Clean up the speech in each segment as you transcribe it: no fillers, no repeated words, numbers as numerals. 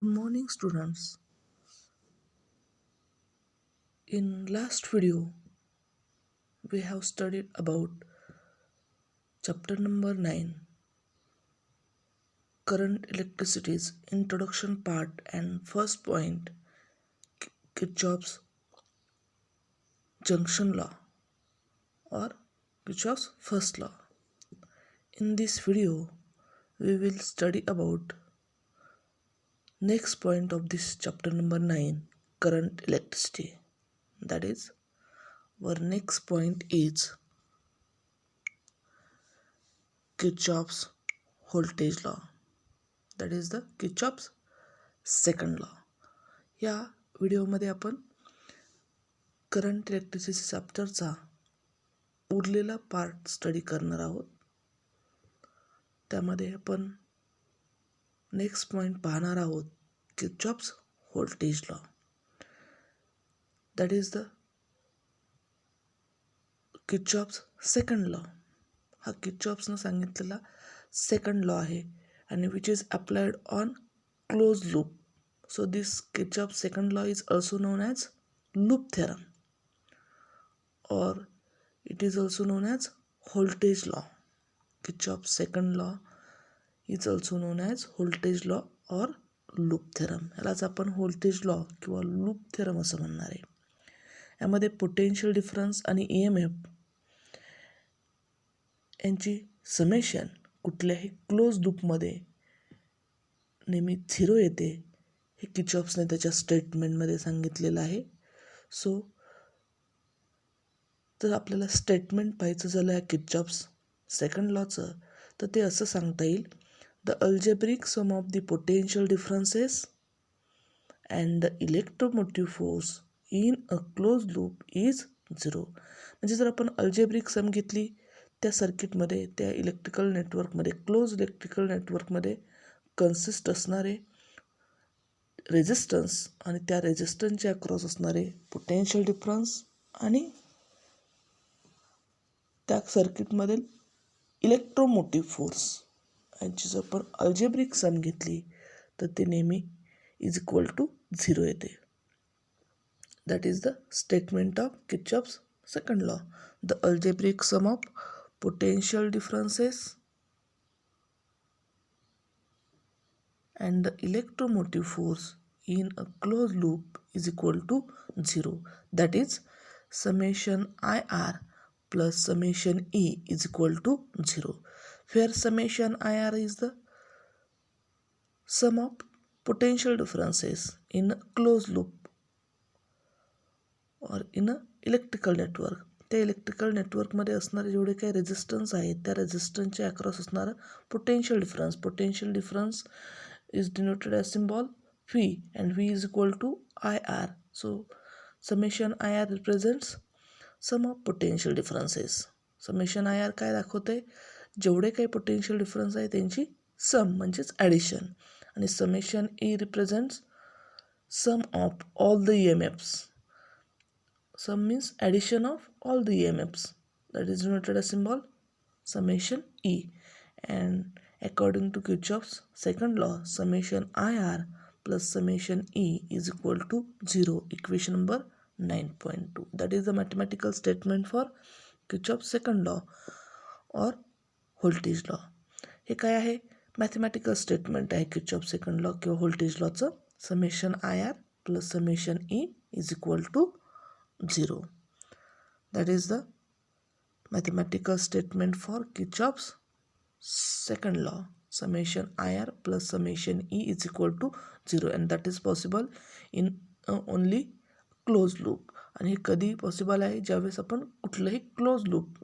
Good morning, students. In last video, we have studied about chapter number 9, current electricity's introduction part and first point, Kirchhoff's junction law or Kirchhoff's first law. In this video, we will study about next point of this chapter number 9, current electricity. That is, our next point is Kirchhoff's voltage law. That is the Kirchhoff's second law. या व्हिडिओमध्ये आपण current electricity चॅप्टरचा उरलेला part study करणार आहोत. त्यामध्ये आपण next point पाहणार आहोत Kirchhoff's voltage law. That is the Kirchhoff's second law. हा किर्चॉफ्सनं सांगितलेला सेकंड लॉ आहे आणि which is applied on close loop. So this Kirchhoff's second law is also known as loop theorem, or it is also known as voltage law. Kirchhoff's second law is also known as voltage law or loop theorem. यालाच आपण voltage law किंवा loop theorem असं म्हणणार आहे. यामध्ये potential difference आणि EMF यांची summation कुठल्याही क्लोज लूपमध्ये नेहमी 0 येते हे किर्चॉफ्सने त्याच्या स्टेटमेंटमध्ये सांगितलेलं आहे. सो जर आपल्याला स्टेटमेंट पाहायचं झालं या किर्चॉफ्स सेकंड लॉचं, तर ते असं सांगता येईल, the algebraic sum of the potential differences and the electromotive force in a close loop is 0. म्हणजे जर आपण अल्जेब्रिक सम घेतली त्या सर्किटमध्ये, त्या इलेक्ट्रिकल नेटवर्कमध्ये, क्लोज इलेक्ट्रिकल नेटवर्कमध्ये कन्सिस्ट असणारे रेजिस्टन्स आणि त्या रेजिस्टन्सच्या अक्रॉस असणारे पोटेन्शियल डिफरन्स आणि त्या सर्किटमधील इलेक्ट्रोमोटिव्ह फोर्स यांची जर आपण अल्जेब्रिक सम घेतली तर ते नेहमी इज इक्वल टू 0 येते. That is the statement of Kirchhoff's second law. The algebraic sum of potential differences and the electromotive force in a closed loop is equal to 0. That is summation IR plus summation E is equal to 0. Where summation IR is the sum of potential differences in a closed loop or in a electrical network. त्या electrical नेटवर्कमध्ये असणारे जेवढे काही resistance आहेत त्या रेजिस्टन्सच्या across असणारा potential difference is denoted as symbol V, and V is equal to IR. So summation IR represents sum of potential differences. Summation IR काय दाखवते, जेवढे काही पोटेन्शियल डिफरन्स आहे त्यांची सम म्हणजेच ॲडिशन. आणि summation E represents sum of all the EMFs. Sum means addition of all the EMFs. That is denoted as symbol summation E. And according to Kirchhoff's second law, summation IR plus summation E is equal to 0. Equation number 9.2. That is the mathematical statement for Kirchhoff's second law or voltage law. हे काय आहे, mathematical statement आहे Kirchhoff second law किंवा voltage लॉचं. Summation IR plus summation E is equal to 0. That is the mathematical statement for Kirchhoff's second law. Summation IR plus summation E is equal to 0, and that is possible in only closed loop. आणि हे कधी possible आहे, ज्यावेळेस आपण कुठलंही close loop,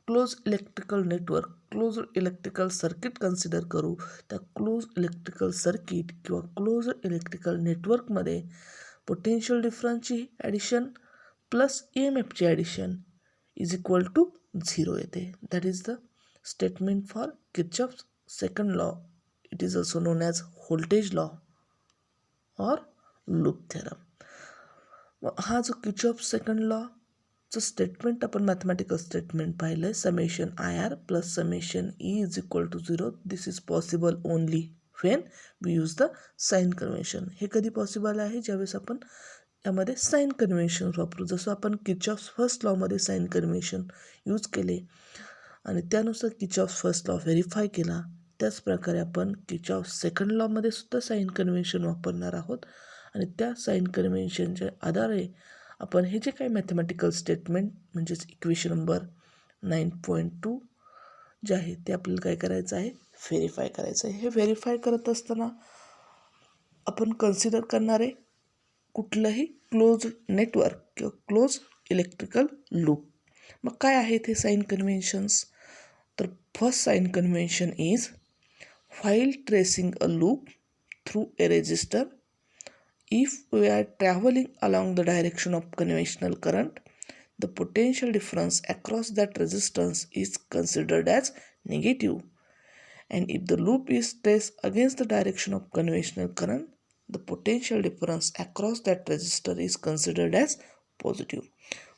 close electrical network, close electrical circuit consider करू. त्या close electrical circuit किंवा क्लोज इलेक्ट्रिकल नेटवर्कमध्ये पोटेन्शियल डिफरन्सची ॲडिशन प्लस EMFची ॲडिशन इज इक्वल टू 0 येते. That is the statement for Kirchhoff's second law. It is also known as voltage law or loop theorem. हा जो Kirchhoff second लॉचं statement आपण mathematical statement पाहिलं आहे, summation IR plus summation E is equal to 0. This is possible only when we use the sign convention. हे कधी possible आहे? ज्यावेळेस आपण यामध्ये साइन कन्व्हेन्शन वापरू. जसं आपण किर्चॉफ्स फर्स्ट लॉमध्ये साइन कन्व्हेन्शन यूज केले आणि त्यानुसार किर्चॉफ्स फर्स्ट लॉ व्हेरीफाय केला, त्याच प्रकारे आपण किर्चॉफ्स सेकंड लॉमध्ये सुद्धा साइन कन्व्हेन्शन वापरणार आहोत आणि त्या साइन कन्व्हेन्शनच्या आधारे आपण हे जे काही मॅथमॅटिकल स्टेटमेंट म्हणजेच इक्वेशन नंबर 9.2 जे आहे ते आपल्याला काय करायचं आहे? व्हेरीफाय करायचं आहे. हे व्हेरीफाय करत असताना आपण कन्सिडर करणारे कुठलंही क्लोज नेटवर्क किंवा क्लोज इलेक्ट्रिकल लूप. मग काय आहेत हे साइन कन्व्हेन्शन्स? तर first sign convention is while tracing a loop through a resistor, if we are traveling along the direction of conventional current, the potential difference across that resistance is considered as negative. And if the loop is traced against the direction of conventional current, the potential difference across that resistor is considered as positive.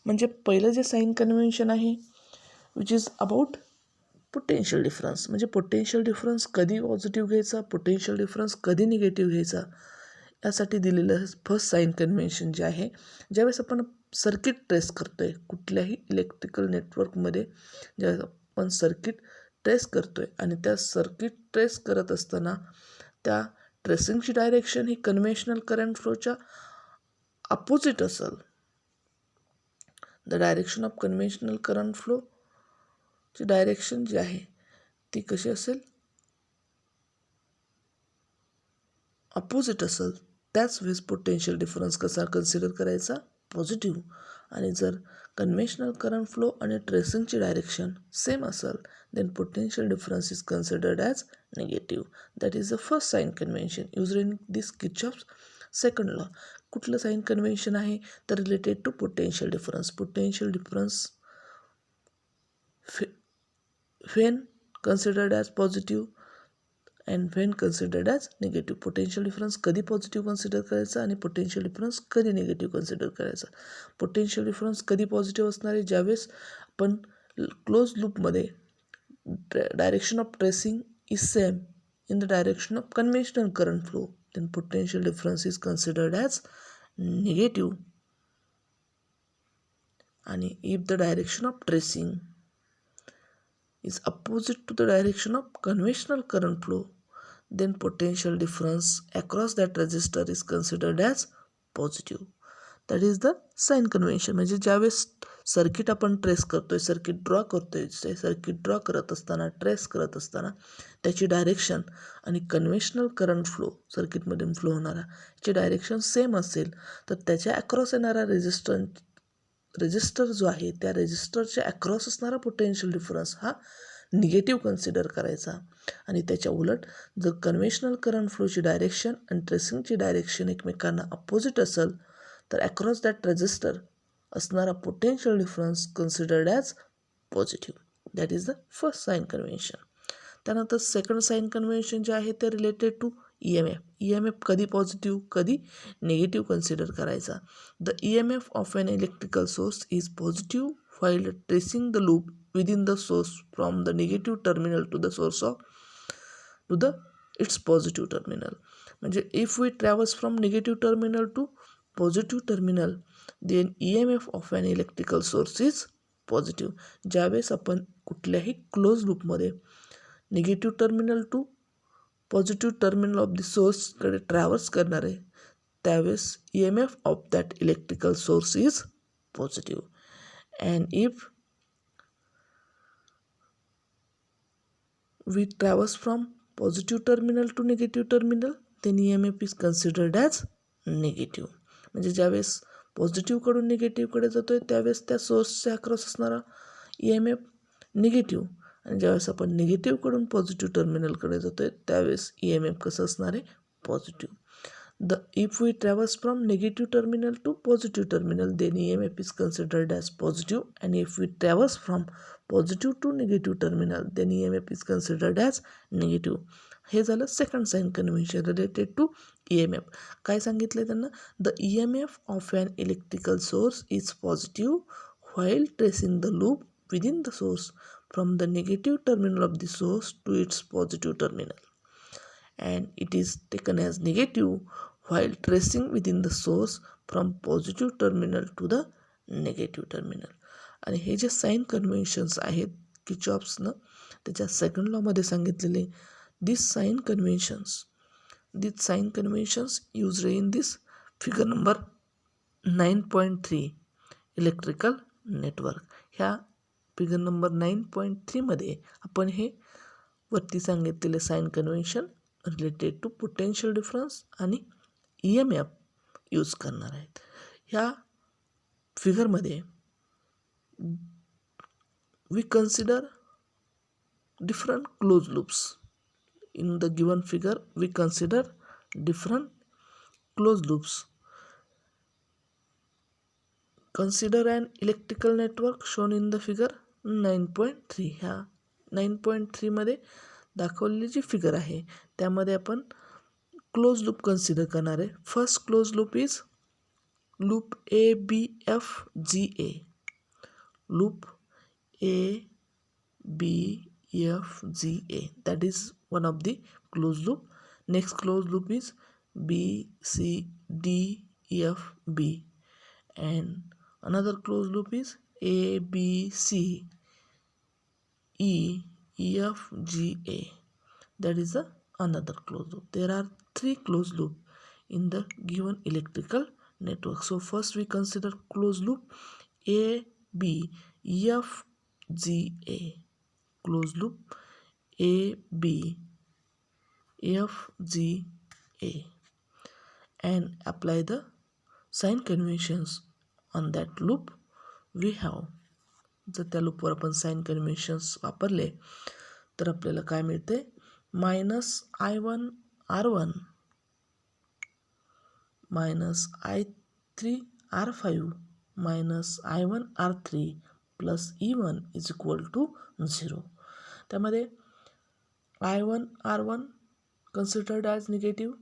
म्हणजे पहिलं जे sign convention आहे which is about potential difference. म्हणजे potential difference कधी positive घ्यायचा, potential difference कधी negative घ्यायचा, यासाठी दिलेलं फर्स्ट साइन कन्व्हेन्शन जे आहे, ज्यावेळेस आपण सर्किट ट्रेस करतो आहे कुठल्याही इलेक्ट्रिकल नेटवर्कमध्ये, ज्यावेळेस आपण सर्किट ट्रेस करतो आहे आणि त्या सर्किट ट्रेस करत असताना त्या ट्रेसिंगची डायरेक्शन ही कन्व्हेन्शनल करंट फ्लोच्या अपोजिट असेल. The direction of conventional current flow ची डायरेक्शन जी आहे ती कशी असेल? अपोजिट असेल. त्याच वेळेस पोटेन्शियल डिफरन्स कसा कन्सिडर करायचा? पॉझिटिव्ह. आणि जर कन्व्हेन्शनल करंट फ्लो आणि ट्रेसिंगची डायरेक्शन सेम असेल then potential difference is considered as negative. That is the first sign convention use in this Kirchhoff's second law. कुठलं साइन कन्व्हेन्शन आहे? तर related to potential difference. Potential difference when considered as positive and when considered as negative. Potential difference कधी positive consider करायचा आणि potential difference कधी negative consider करायचा. Potential difference कधी positive असणार आहे? ज्यावेळेस आपण क्लोज लूपमध्ये direction of tracing is same in the direction of conventional current flow, then potential difference is considered as negative. आणि if the direction of tracing is opposite to the direction of conventional current flow, then potential difference across that resistor is considered as positive. That is the sign convention. म्हणजे ज्यावेळेस circuit आपण trace करतोय, circuit draw करतोय, circuit draw करत असताना, trace करत असताना त्याची डायरेक्शन आणि कन्व्हेन्शनल करंट फ्लो सर्किटमधून फ्लो होणारा याची डायरेक्शन सेम असेल तर त्याच्या अक्रॉस येणारा रेजिस्टर जो आहे त्या रेजिस्टरच्या अक्रॉस असणारा पोटेन्शियल डिफरन्स हा निगेटिव्ह कन्सिडर करायचा. आणि त्याच्या उलट जर कन्व्हेन्शनल करंट फ्लोची डायरेक्शन आणि ट्रेसिंगची डायरेक्शन एकमेकांना अपोजिट असेल तर अक्रॉस दॅट रेजिस्टर असणारा potential difference considered as positive. That is the first sign convention. त्यानंतर सेकंड साइन कन्व्हेन्शन जे आहे ते रिलेटेड टू EMF. EMF कधी पॉझिटिव्ह कधी निगेटिव्ह कन्सिडर करायचा. The EMF of an electrical source is positive while tracing the loop within the source from the negative terminal to the source of to the its positive terminal. म्हणजे if we traverse from negative terminal to positive terminal then EMF of an electrical source is positive. ज्यावेळेस आपण कुठल्याही close लूपमध्ये negative terminal to positive terminal of the सोर्सकडे traverse करणार आहे त्यावेळेस EMF of that electrical source is positive. And if we traverse from positive terminal to negative terminal then EMF is considered as negative. म्हणजे ज्यावेळेस पॉझिटिव्हकडून निगेटिव्हकडे जातो आहे त्यावेळेस त्या सोर्सच्या अक्रॉस असणारा EMF निगेटिव्ह आणि ज्यावेळेस आपण निगेटिव्हकडून पॉझिटिव्ह टर्मिनलकडे जातो आहे त्यावेळेस EMF कसं असणार आहे? Positive. If we traverse from negative terminal to positive terminal then EMF is considered as positive, and if we traverse from positive to negative terminal then EMF is considered as negative. हे झालं second sign convention related to EMF. काय सांगितलं त्यांना? The EMF of an electrical source is positive while tracing the loop within the source from the negative terminal of the source to its positive terminal. and it is taken as negative while tracing within the source from positive terminal to the negative terminal. आणि हे जे sine conventions आहेत किचॉप्सनं त्याच्या second लॉमध्ये सांगितलेले, this sign conventions use in this figure number 9.3 electrical network. ह्या figure number 9.3मध्ये आपण हे वरती सांगितलेले sign convention related to potential difference आणि EMF यूज करणार आहेत. ह्या फिगरमध्ये we consider different closed loops. In the given figure we consider different closed loops. Consider an electrical network shown in the figure 9.3. ह्या 9.3 मध्ये दाखवलेली जी फिगर आहे त्यामध्ये आपण क्लोज लूप कन्सिडर करणार आहे. First close loop is loop ABFGA. Loop ABFGA, that is one of the closed loop. Next closed loop is BCDFB, and another closed loop is ABCEFGA, that is another closed loop. There are 3 closed loop in the given electrical network. So first we consider closed loop ABFGA, closed loop ABFGA, and apply the sign conventions on that loop. We have, जर त्या लूपवर आपण sign conventions वापरले तर आपल्याला काय मिळते, -I1R1 -I3R5 -I1R3 plus E1 is equal to 0. त्यामध्ये I1R1 considered as negative,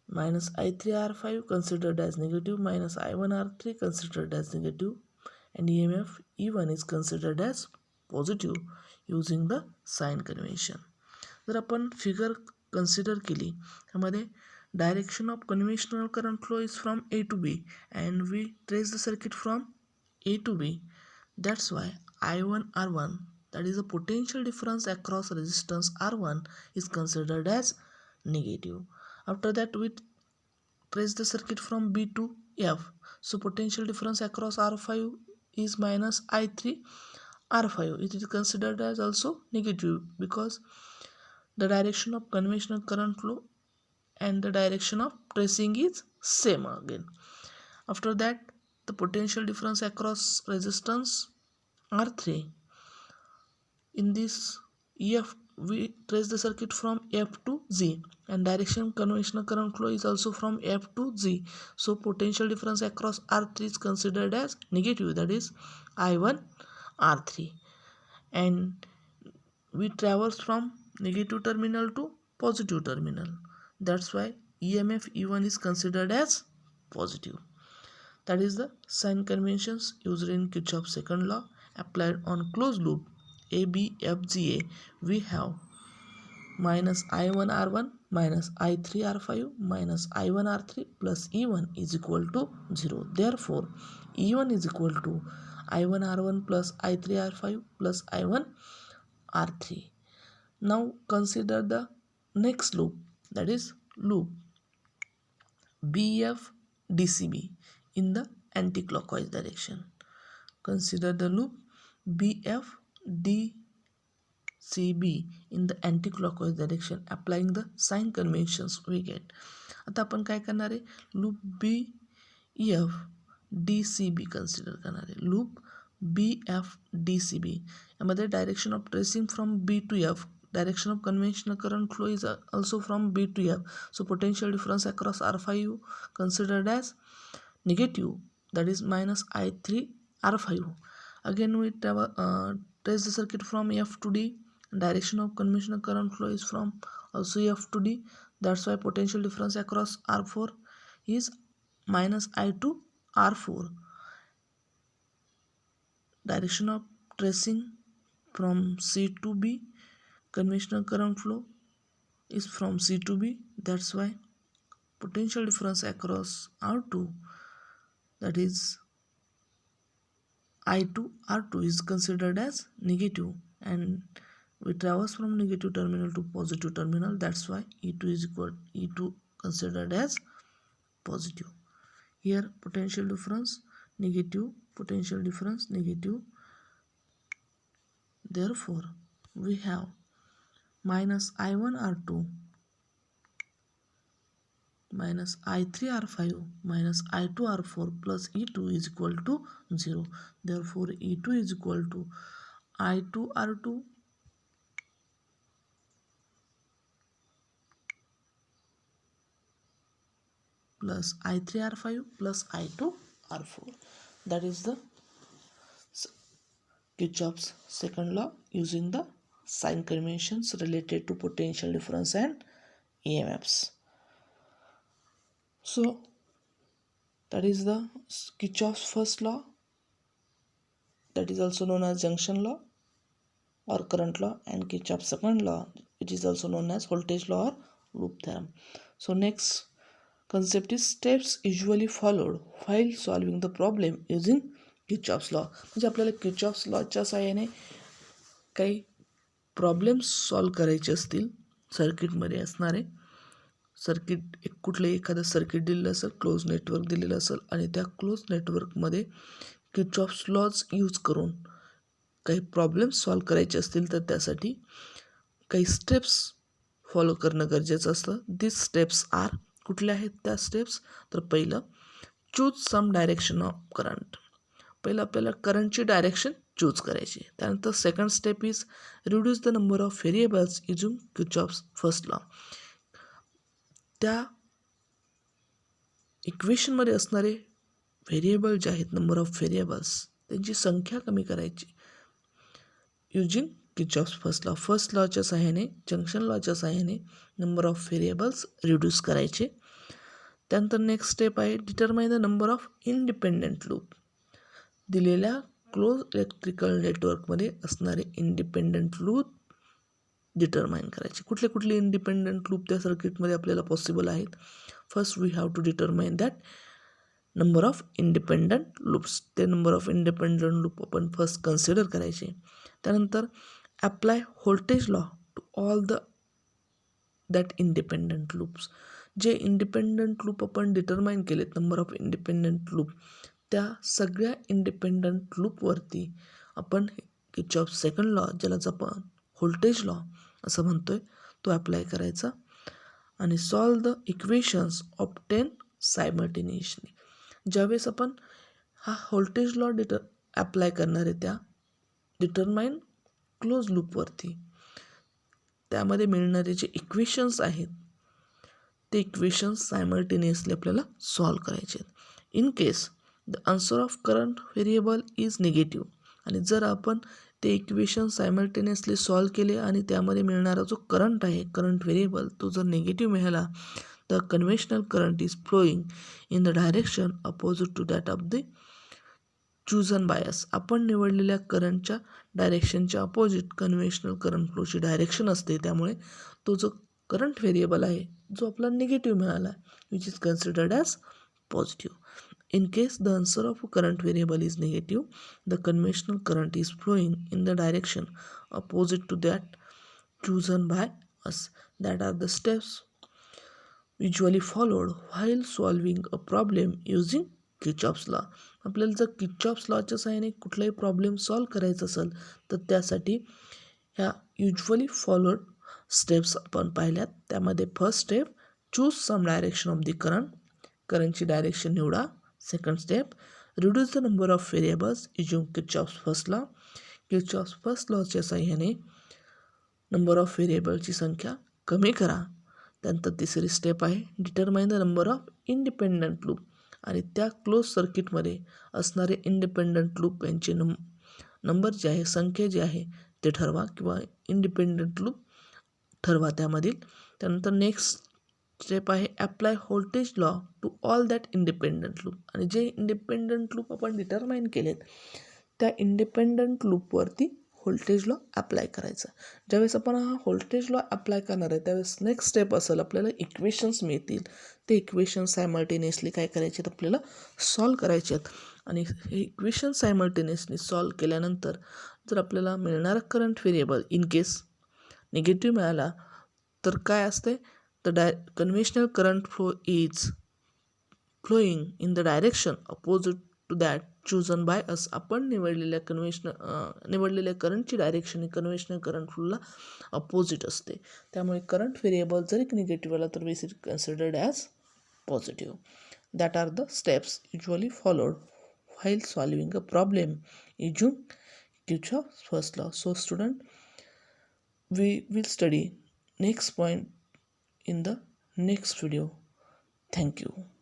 -I3R5 considered as negative, -I1R3 considered as negative, and EMF E1 is considered as positive using the sign convention. जर आपण figure consider केली त्यामध्ये direction of conventional current flow is from A to B, and we trace the circuit from A to B. That's why I1R1, that is a potential difference across resistance R1, is considered as negative. After that we trace the circuit from B to F. So potential difference across R5 is -I3R5. It is considered as also negative because the direction of conventional current flow and the direction of tracing is same again. After that the potential difference across resistance R3, in this EF we trace the circuit from F to Z, and direction conventional current flow is also from F to Z. So potential difference across R3 is considered as negative, that is I1R3, and we traverse from negative terminal to positive terminal. That's why EMF E1 is considered as positive. That is the sign conventions used in Kirchhoff's second law. Applied on closed loop ABFGA, we have -I1R1 -I3R5 -I1R3 plus E1 is equal to 0. Therefore E1 is equal to I1R1 plus I3R5 plus I1R3. Now consider the next loop, that is loop BFDCB in the anti-clockwise direction. Consider the loop BFDCB in the anti-clockwise direction. Applying the sign conventions we get. आता आपण काय करणार आहे, loop BFDCB consider करणार आहे. Loop BFDCB यामध्ये direction of tracing from B to F. Direction of conventional current flow is also from B to F. So potential difference across R5 considered as negative, that is -I3R5. Again we trace the circuit from F to D. Direction of conventional current flow is from also F to D. That's why potential difference across R4 is -I2R4. Direction of tracing from C to B, conventional current flow is from C to B. That's why potential difference across R2, that is I2 R2, is considered as negative, and we traverse from negative terminal to positive terminal. That's why E2 is equal E2 considered as positive. Here potential difference negative, potential difference negative. Therefore we have minus I1 R2 minus I3 R5 minus I2 R4 plus E2 is equal to 0. Therefore E2 is equal to I2 R2 plus I3 R5 plus I2 R4. That is the Kirchhoff's second law using the sign conventions related to potential difference and EMFs. So that is the Kirchhoff's first law, that is also known as junction law or current law, and Kirchhoff's second law, which is also known as voltage law or loop theorem. So next concept is steps usually followed while solving the problem using Kirchhoff's law. म्हणजे आपल्याला Kirchhoff's lawच्या सहाय्याने काही problems solve करायचे असतील सर्किटमध्ये असणारे. Circuit कुठलंही एखादं सर्किट दिलेलं असेल, क्लोज नेटवर्क दिलेलं असेल आणि त्या क्लोज नेटवर्कमध्ये किर्चॉफ्स लॉज यूज करून काही प्रॉब्लेम्स सॉल्व करायचे असतील तर त्यासाठी काही स्टेप्स फॉलो करणं गरजेचं असतं. दिस स्टेप्स आर, कुठल्या आहेत त्या स्टेप्स, तर पहिलं choose some direction of current. पहिलं आपल्याला करंटची डायरेक्शन चूज करायची. त्यानंतर second step is reduce the number of variables using Kirchhoff's first law. त्या इक्वेशनमध्ये असणारे व्हेरिएबल जे आहेत, नंबर ऑफ व्हेरिएबल्स, त्यांची संख्या कमी करायची using Kirchhoff's first law. First लॉच्या सहाय्याने, जंक्शन लॉच्या सहाय्याने नंबर ऑफ व्हेरिएबल्स रिड्यूस करायचे. त्यानंतर नेक्स्ट स्टेप आहे determine the number of independent loop. दिलेल्या क्लोज इलेक्ट्रिकल नेटवर्कमध्ये असणारे इंडिपेंडंट लूप डिटरमाइन करायचे. कुठले कुठले इंडिपेंडंट लूप त्या सर्किटमध्ये आपल्याला पॉसिबल आहेत. First we have to determine that number of independent loops. ते नंबर ऑफ इंडिपेंडंट लूप आपण फर्स्ट कन्सिडर करायचे. त्यानंतर apply voltage law to all that independent loops. जे इंडिपेंडंट लूप आपण डिटरमाइन केलेत, नंबर ऑफ इंडिपेंडंट लूप, त्या सगळ्या independent लूपवरती आपण किर्चॉफ सेकंड लॉ, ज्यालाच आपण व्होल्टेज लॉ असं म्हणतोय, तो अप्लाय करायचा आणि solve the equations obtain simultaneously. ज्यावेळेस आपण हा व्होल्टेज लॉ अप्लाय करणार आहे त्या डिटरमाइन क्लोज लूपवरती, त्यामध्ये मिळणारे जे इक्वेशन्स आहेत ते इक्वेशन्स सायमल्टेनियसली आपल्याला सॉल्व करायचे आहेत. In case the answer of current variable is negative, आणि जर आपण ते इक्वेशन सायमल्टेनियसली सॉल्व केले आणि त्यामध्ये मिळणारा जो करंट आहे, करंट व्हेरिएबल, तो जर निगेटिव्ह मिळाला, तर conventional current is flowing in the direction opposite to that of the chosen by us. आपण निवडलेल्या करंटच्या डायरेक्शनच्या अपोजिट कन्व्हेन्शनल करंट फ्लोची डायरेक्शन असते. त्यामुळे तो जो करंट व्हेरिएबल आहे, जो आपला निगेटिव्ह मिळाला, which is considered as positive. In case the answer of a current variable is negative, the conventional current is flowing in the direction opposite to that chosen by us. That are the steps usually followed while solving a problem using Kirchhoff's law. आपल्याला जर Kirchhoff's lawच्या सहाय्याने कुठलाही problem solve करायचा असेल तर त्यासाठी ह्या usually followed steps आपण पाहिल्यात. त्यामध्ये first step, choose some direction of the current. करंटची डायरेक्शन निवडा. Second step, reduce the number of variables using Kirchhoff's first law. Kirchhoff's first लॉच्या सहाय्याने नंबर ऑफ व्हेरिएबलची संख्या कमी करा. त्यानंतर तिसरी स्टेप आहे determine the number of independent loop, आणि त्या क्लोज सर्किटमध्ये असणारे इंडिपेंडंट लूप यांचे नंबर जे आहे, संख्या जी आहे ते ठरवा, किंवा इंडिपेंडंट लूप ठरवा त्यामधील. त्यानंतर नेक्स्ट स्टेप आहे apply voltage law to all that independent loop. आणि जे इंडिपेंडंट लूप आपण डिटरमाइन केलेत त्या इंडिपेंडंट लूपवरती व्होल्टेज लॉ अप्लाय करायचा. ज्यावेळेस आपण हा व्होल्टेज लॉ अप्लाय करणार आहे त्यावेळेस नेक्स्ट स्टेप असेल आपल्याला इक्वेशन्स मिळतील. ते इक्वेशन्स सायमल्टेनियसली काय करायचे आहेत आपल्याला सॉल्व करायचे आहेत. आणि हे इक्वेशन सायमल्टेनियसली सॉल्व केल्यानंतर जर आपल्याला मिळणारा current variable in case negative मिळाला तर काय असते, the conventional current flow is flowing in the direction opposite to that chosen by us. आपण निवडलेल्या करंटची डायरेक्शन ही कन्व्हेन्शनल करंट फ्लोला अपोजिट असते. त्यामुळे करंट व्हेरिएबल जरी निगेटिव्ह आला तर we is considered as positive. That are the steps usually followed while solving a problem using Kirchhoff's first law. So student, we will study next point in the next video. Thank you.